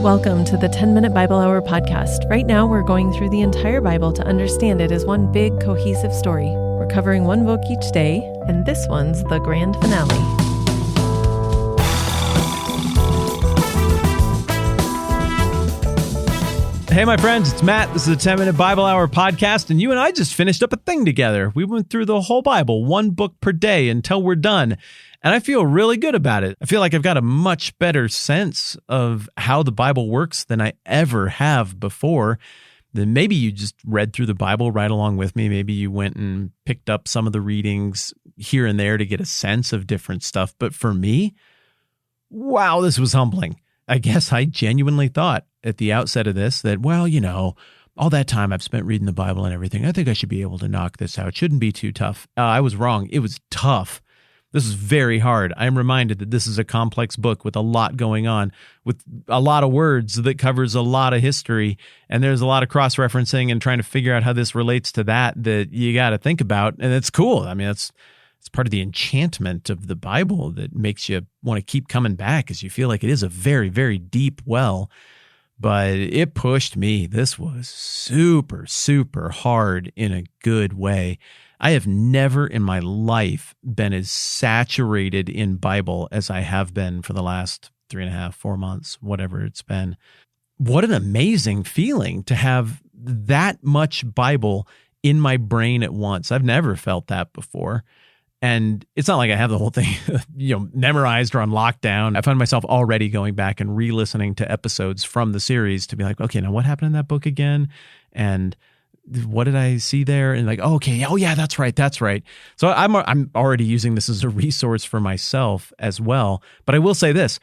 Welcome to the 10-Minute Bible Hour podcast. Right now, we're going through the entire Bible to understand it as one big, cohesive story. We're covering one book each day, and this one's the grand finale. Hey, my friends, it's Matt. This is the 10-Minute Bible Hour podcast, and you and I just finished up a thing together. We went through the whole Bible, one book per day until we're done, and I feel really good about it. I feel like I've got a much better sense of how the Bible works than I ever have before. Then maybe you just read through the Bible right along with me. Maybe you went and picked up some of the readings here and there to get a sense of different stuff. But for me, wow, this was humbling. I guess I genuinely thought at the outset of this that, well, you know, all that time I've spent reading the Bible and everything, I think I should be able to knock this out. It shouldn't be too tough. I was wrong. It was tough. This is very hard. I am reminded that this is a complex book with a lot going on, with a lot of words that covers a lot of history, and there's a lot of cross-referencing and trying to figure out how this relates to that you got to think about, and it's cool. I mean, it's part of the enchantment of the Bible that makes you want to keep coming back, as you feel like it is a very, very deep well. But it pushed me. This was super, super hard in a good way. I have never in my life been as saturated in Bible as I have been for the last 3.5, 4 months, whatever it's been. What an amazing feeling to have that much Bible in my brain at once. I've never felt that before. And it's not like I have the whole thing, memorized or on lockdown. I find myself already going back and re-listening to episodes from the series to be like, okay, now what happened in that book again? And what did I see there? And like, oh, okay, oh yeah, that's right. So I'm already using this as a resource for myself as well. But I will say this,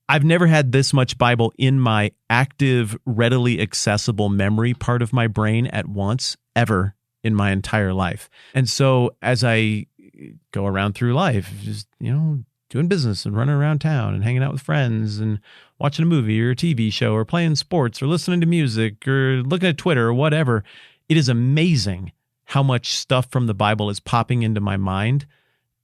I've never had this much Bible in my active, readily accessible memory part of my brain at once, ever in my entire life. And so as I go around through life, just, doing business and running around town and hanging out with friends and watching a movie or a TV show or playing sports or listening to music or looking at Twitter or whatever, it is amazing how much stuff from the Bible is popping into my mind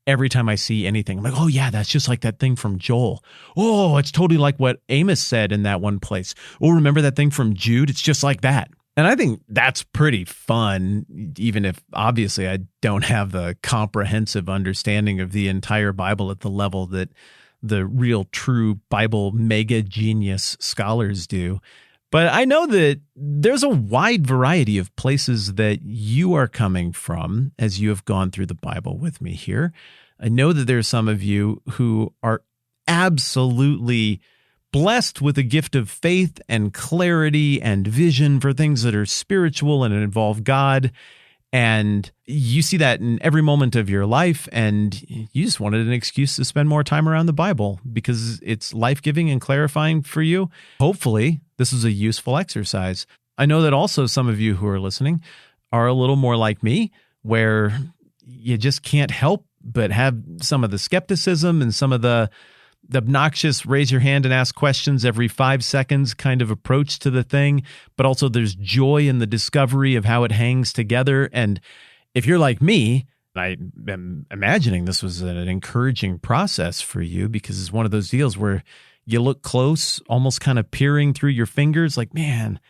every time I see anything. I'm like, oh yeah, that's just like that thing from Joel. Oh, it's totally like what Amos said in that one place. Oh, remember that thing from Jude? It's just like that. And I think that's pretty fun, even if obviously I don't have the comprehensive understanding of the entire Bible at the level that the real true Bible mega genius scholars do. But I know that there's a wide variety of places that you are coming from as you have gone through the Bible with me here. I know that there's some of you who are absolutely blessed with a gift of faith and clarity and vision for things that are spiritual and involve God. And you see that in every moment of your life, and you just wanted an excuse to spend more time around the Bible because it's life-giving and clarifying for you. Hopefully, this is a useful exercise. I know that also some of you who are listening are a little more like me, where you just can't help but have some of the skepticism and some of the obnoxious raise your hand and ask questions every 5 seconds kind of approach to the thing, but also there's joy in the discovery of how it hangs together. And if you're like me, I am imagining this was an encouraging process for you, because it's one of those deals where you look close, almost kind of peering through your fingers like, man,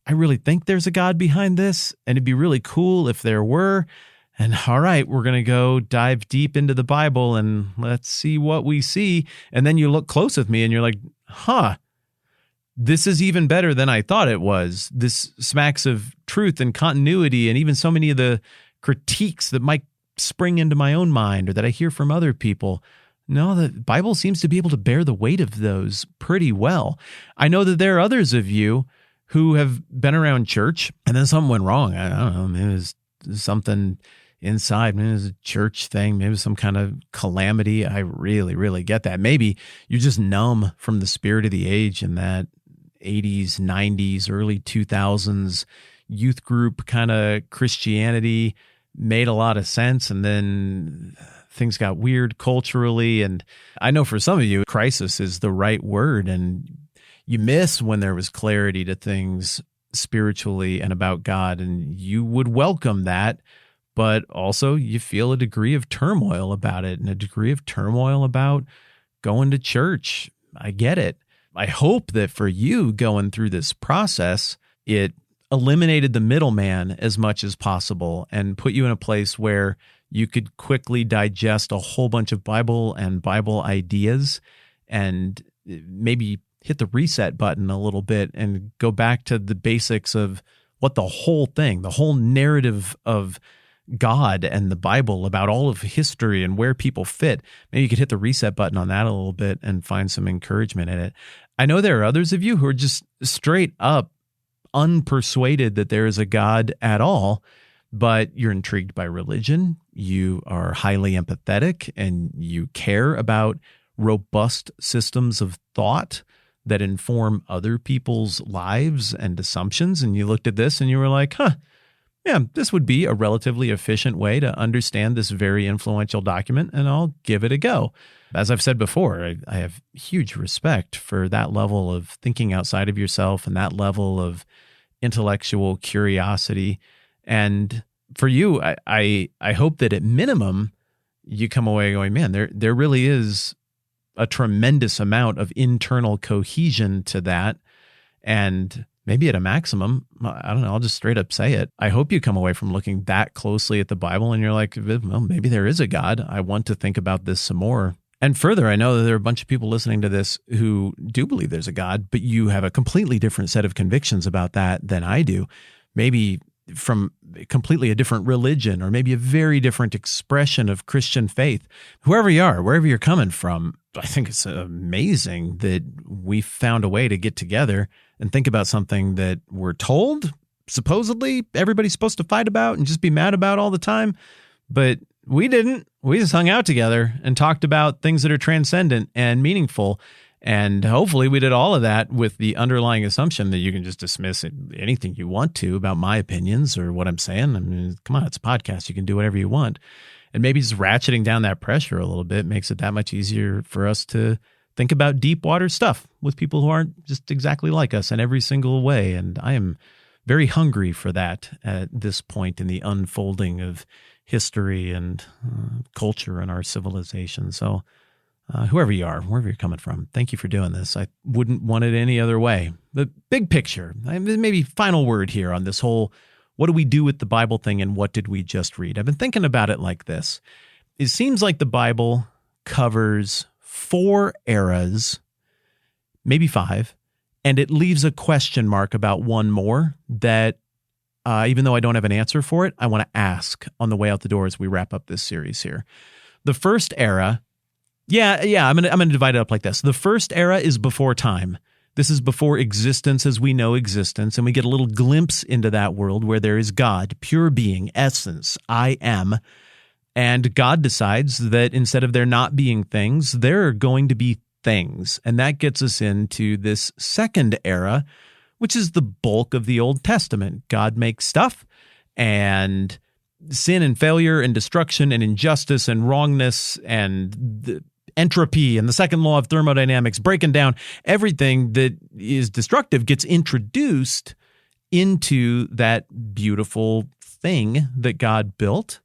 I really think there's a God behind this, and it'd be really cool if there were. And all right, we're going to go dive deep into the Bible and let's see what we see. And then you look close with me and you're like, this is even better than I thought it was. This smacks of truth and continuity, and even so many of the critiques that might spring into my own mind or that I hear from other people. No, the Bible seems to be able to bear the weight of those pretty well. I know that there are others of you who have been around church and then something went wrong. I don't know, maybe it was something inside, maybe it was a church thing, maybe some kind of calamity. I really, really get that. Maybe you're just numb from the spirit of the age and that 80s, 90s, early 2000s youth group kind of Christianity made a lot of sense, and then things got weird culturally. And I know for some of you, crisis is the right word, and you miss when there was clarity to things spiritually and about God, and you would welcome that. But also you feel a degree of turmoil about it, and a degree of turmoil about going to church. I get it. I hope that for you going through this process, it eliminated the middleman as much as possible and put you in a place where you could quickly digest a whole bunch of Bible and Bible ideas and maybe hit the reset button a little bit and go back to the basics of what the whole thing, the whole narrative of God and the Bible about all of history and where people fit. Maybe you could hit the reset button on that a little bit and find some encouragement in it. I know there are others of you who are just straight up unpersuaded that there is a God at all, but you're intrigued by religion. You are highly empathetic and you care about robust systems of thought that inform other people's lives and assumptions. And you looked at this and you were like, yeah, this would be a relatively efficient way to understand this very influential document, and I'll give it a go. As I've said before, I have huge respect for that level of thinking outside of yourself and that level of intellectual curiosity. And for you, I hope that at minimum, you come away going, man, there really is a tremendous amount of internal cohesion to that. And maybe at a maximum, I don't know, I'll just straight up say it. I hope you come away from looking that closely at the Bible and you're like, well, maybe there is a God. I want to think about this some more. And further, I know that there are a bunch of people listening to this who do believe there's a God, but you have a completely different set of convictions about that than I do. Maybe from completely a different religion or maybe a very different expression of Christian faith. Whoever you are, wherever you're coming from, I think it's amazing that we found a way to get together and think about something that we're told, supposedly, everybody's supposed to fight about and just be mad about all the time. But we didn't. We just hung out together and talked about things that are transcendent and meaningful. And hopefully we did all of that with the underlying assumption that you can just dismiss anything you want to about my opinions or what I'm saying. I mean, come on, it's a podcast. You can do whatever you want. And maybe just ratcheting down that pressure a little bit makes it that much easier for us to think about deep water stuff with people who aren't just exactly like us in every single way. And I am very hungry for that at this point in the unfolding of history and culture in our civilization. So whoever you are, wherever you're coming from, thank you for doing this. I wouldn't want it any other way. The big picture, maybe final word here on this whole, what do we do with the Bible thing and what did we just read? I've been thinking about it like this. It seems like the Bible covers 4 eras, maybe 5, and it leaves a question mark about one more that even though I don't have an answer for it, I want to ask on the way out the door as we wrap up this series here. The first era, I'm gonna divide it up like this. The first era is before time. This is before existence as we know existence, and we get a little glimpse into that world where there is God, pure being, essence, I am, and God decides that instead of there not being things, there are going to be things, and that gets us into this second era, which is the bulk of the Old Testament. God makes stuff, and sin and failure and destruction and injustice and wrongness and the entropy and the second law of thermodynamics, breaking down everything that is destructive gets introduced into that beautiful thing that God built.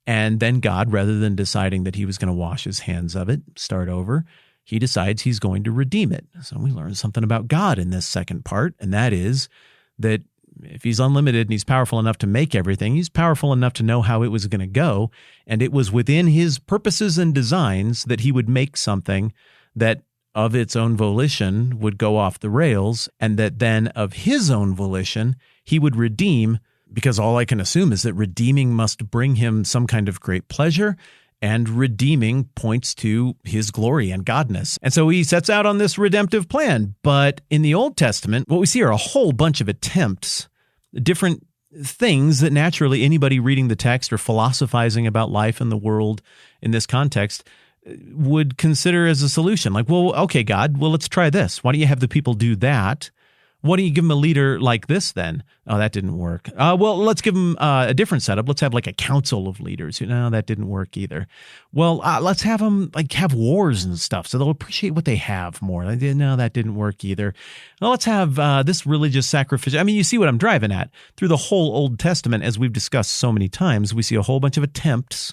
And then God, rather than deciding that he was going to wash his hands of it, start over, he decides he's going to redeem it. So we learn something about God in this second part, and that is that if he's unlimited and he's powerful enough to make everything, he's powerful enough to know how it was going to go. And it was within his purposes and designs that he would make something that of its own volition would go off the rails, and that then of his own volition, he would redeem, because all I can assume is that redeeming must bring him some kind of great pleasure, and redeeming points to his glory and godness. And so he sets out on this redemptive plan. But in the Old Testament, what we see are a whole bunch of attempts, different things that naturally anybody reading the text or philosophizing about life and the world in this context would consider as a solution. Like, well, okay, God, well, let's try this. Why don't you have the people do that? Why don't you give them a leader like this then? Oh, that didn't work. Well, let's give them a different setup. Let's have like a council of leaders. No, that didn't work either. Well, let's have them like have wars and stuff so they'll appreciate what they have more. No, that didn't work either. Well, let's have this religious sacrifice. I mean, you see what I'm driving at. Through the whole Old Testament, as we've discussed so many times, we see a whole bunch of attempts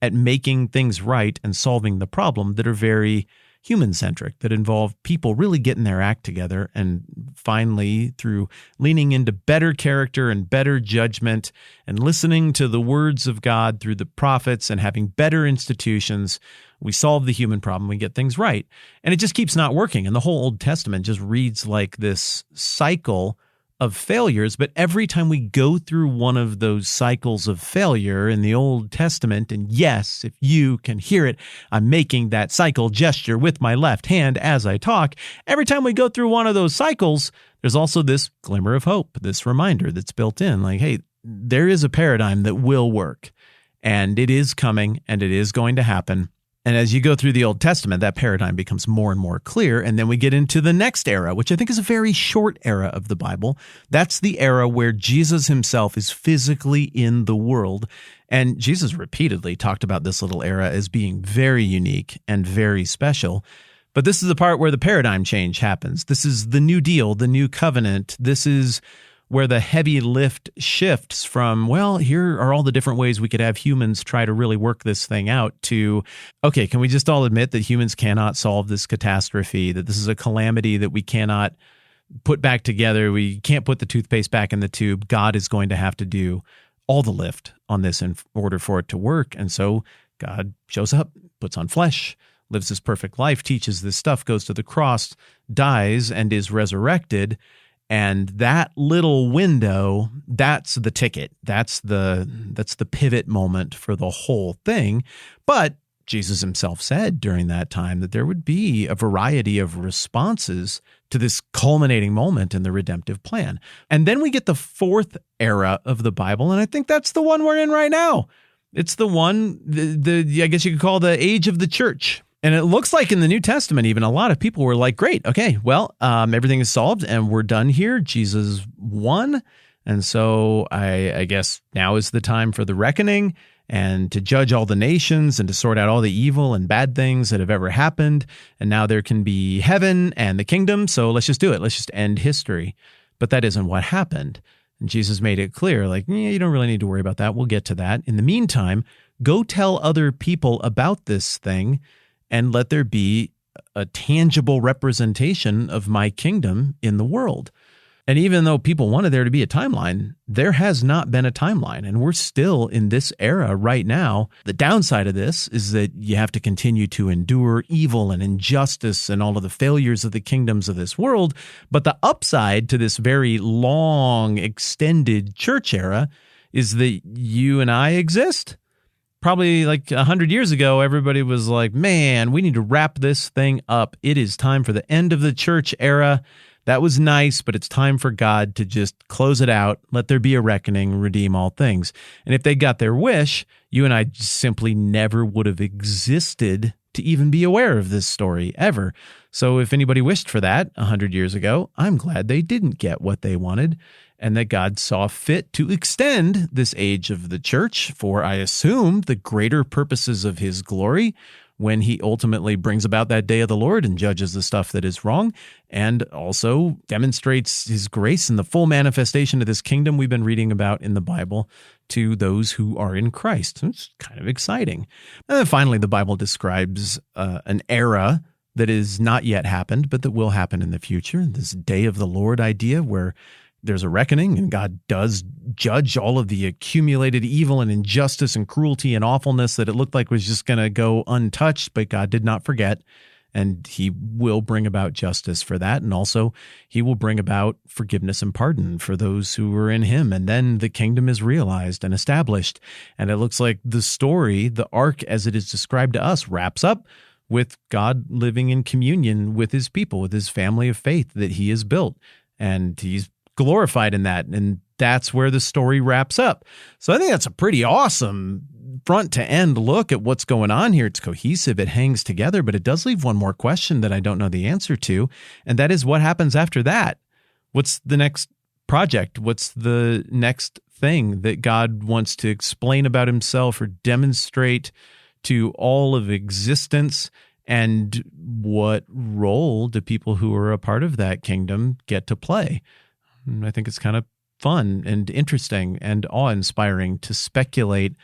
at making things right and solving the problem that are very human-centric, that involve people really getting their act together and finally, through leaning into better character and better judgment and listening to the words of God through the prophets and having better institutions, we solve the human problem, we get things right. And it just keeps not working. And the whole Old Testament just reads like this cycle of failures, but every time we go through one of those cycles of failure in the Old Testament, and yes, if you can hear it, I'm making that cycle gesture with my left hand as I talk. Every time we go through one of those cycles, there's also this glimmer of hope, this reminder that's built in, like, hey, there is a paradigm that will work, and it is coming, and it is going to happen. And as you go through the Old Testament, that paradigm becomes more and more clear. And then we get into the next era, which I think is a very short era of the Bible. That's the era where Jesus himself is physically in the world. And Jesus repeatedly talked about this little era as being very unique and very special. But this is the part where the paradigm change happens. This is the new deal, the new covenant. This is where the heavy lift shifts from, well, here are all the different ways we could have humans try to really work this thing out, to, okay, can we just all admit that humans cannot solve this catastrophe, that this is a calamity that we cannot put back together, we can't put the toothpaste back in the tube, God is going to have to do all the lift on this in order for it to work. And so God shows up, puts on flesh, lives this perfect life, teaches this stuff, goes to the cross, dies, and is resurrected. And that little window, that's the ticket. That's the pivot moment for the whole thing. But Jesus himself said during that time that there would be a variety of responses to this culminating moment in the redemptive plan. And then we get the fourth era of the Bible, and I think that's the one we're in right now. It's the one, I guess you could call the age of the church. And it looks like in the New Testament, even a lot of people were like, great, okay, well, everything is solved and we're done here. Jesus won. And so I guess now is the time for the reckoning and to judge all the nations and to sort out all the evil and bad things that have ever happened. And now there can be heaven and the kingdom. So let's just do it. Let's just end history. But that isn't what happened. And Jesus made it clear, like, you don't really need to worry about that. We'll get to that. In the meantime, go tell other people about this thing, and let there be a tangible representation of my kingdom in the world. And even though people wanted there to be a timeline, there has not been a timeline. And we're still in this era right now. The downside of this is that you have to continue to endure evil and injustice and all of the failures of the kingdoms of this world. But the upside to this very long, extended church era is that you and I exist. Probably like 100 years ago, everybody was like, man, we need to wrap this thing up. It is time for the end of the church era. That was nice, but it's time for God to just close it out, let there be a reckoning, redeem all things. And if they got their wish, you and I simply never would have existed to even be aware of this story ever. So if anybody wished for that 100 years ago, I'm glad they didn't get what they wanted, and that God saw fit to extend this age of the church for, I assume, the greater purposes of his glory, when he ultimately brings about that day of the Lord and judges the stuff that is wrong, and also demonstrates his grace in the full manifestation of this kingdom we've been reading about in the Bible to those who are in Christ. It's kind of exciting. And then finally, the Bible describes an era that is not yet happened, but that will happen in the future, this day of the Lord idea where there's a reckoning and God does judge all of the accumulated evil and injustice and cruelty and awfulness that it looked like was just going to go untouched, but God did not forget. And he will bring about justice for that. And also he will bring about forgiveness and pardon for those who are in him. And then the kingdom is realized and established. And it looks like the story, the arc as it is described to us, wraps up with God living in communion with his people, with his family of faith that he has built. And he's glorified in that. And that's where the story wraps up. So I think that's a pretty awesome front to end look at what's going on here. It's cohesive, it hangs together, but it does leave one more question that I don't know the answer to. And that is, what happens after that? What's the next project? What's the next thing that God wants to explain about himself or demonstrate to all of existence? And what role do people who are a part of that kingdom get to play? And I think it's kind of fun and interesting and awe-inspiring to speculate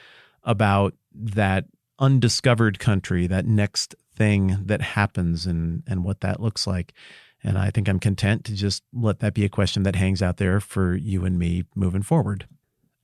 about that undiscovered country, that next thing that happens and what that looks like. And I think I'm content to just let that be a question that hangs out there for you and me moving forward.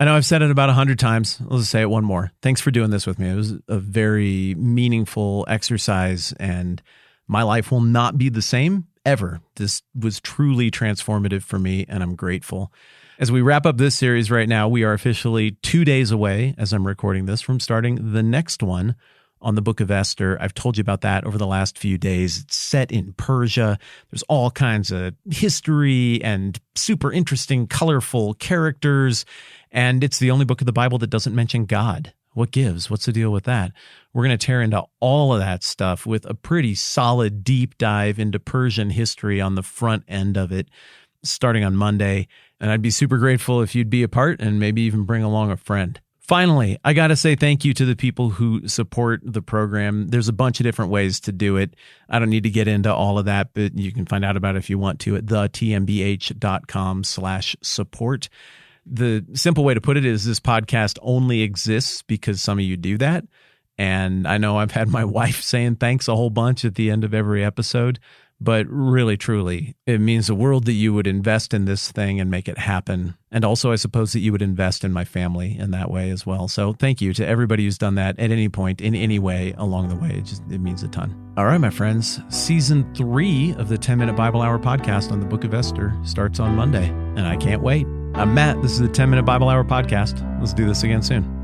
I know I've said it about 100 times. I'll just say it one more. Thanks for doing this with me. It was a very meaningful exercise, and my life will not be the same ever. This was truly transformative for me, and I'm grateful. As we wrap up this series right now, we are officially 2 days away, as I'm recording this, from starting the next one on the book of Esther. I've told you about that over the last few days. It's set in Persia. There's all kinds of history and super interesting, colorful characters. And it's the only book of the Bible that doesn't mention God. What gives? What's the deal with that? We're going to tear into all of that stuff with a pretty solid deep dive into Persian history on the front end of it, starting on Monday. And I'd be super grateful if you'd be a part and maybe even bring along a friend. Finally, I got to say thank you to the people who support the program. There's a bunch of different ways to do it. I don't need to get into all of that, but you can find out about it if you want to at thetmbh.com/support. The simple way to put it is this podcast only exists because some of you do that. And I know I've had my wife saying thanks a whole bunch at the end of every episode, but really, truly, it means the world that you would invest in this thing and make it happen. And also, I suppose that you would invest in my family in that way as well. So thank you to everybody who's done that at any point, in any way along the way. It means a ton. All right, my friends, season 3 of the 10-Minute Bible Hour podcast on the book of Esther starts on Monday, and I can't wait. I'm Matt. This is the 10-Minute Bible Hour podcast. Let's do this again soon.